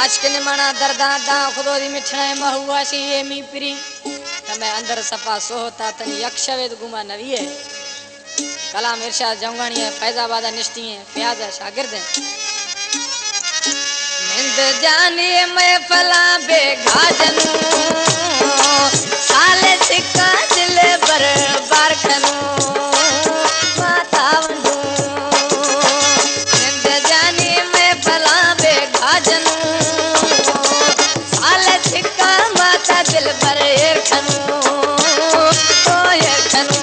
आज के निमाना दर्दा दा खुदो दी मिठना महुआ सी ये मी प्री तमे अंदर सफा सोहता तनी यक्षवेद गुमा नवीए कलाम इरशाद जंगानी है फैजाबाद निश्ती है प्याज है शागिर्द है निंद जानी महफला बेघाजनू साले सिक्का दिल पर बार खनू माता वंदू निंद जानी महफला बेघाजनू साले सिक्का माता दिल पर खनू ओ ये खनू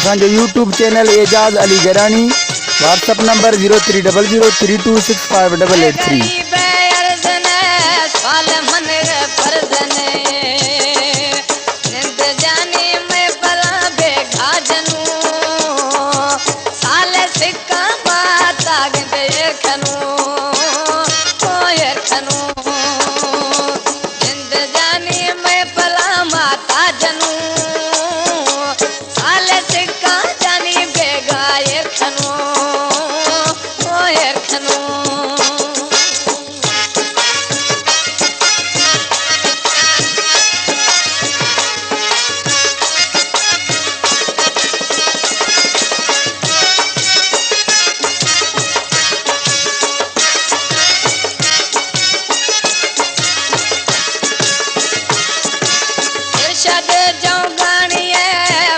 असांजो YouTube channel Ejaz Ali Garani WhatsApp number 030032658883।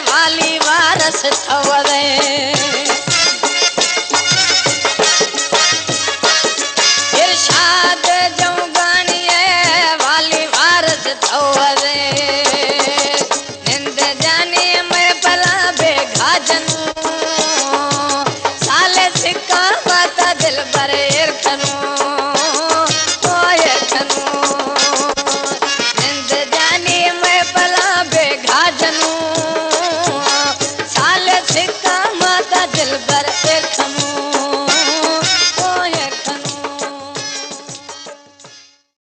वाली वारस थव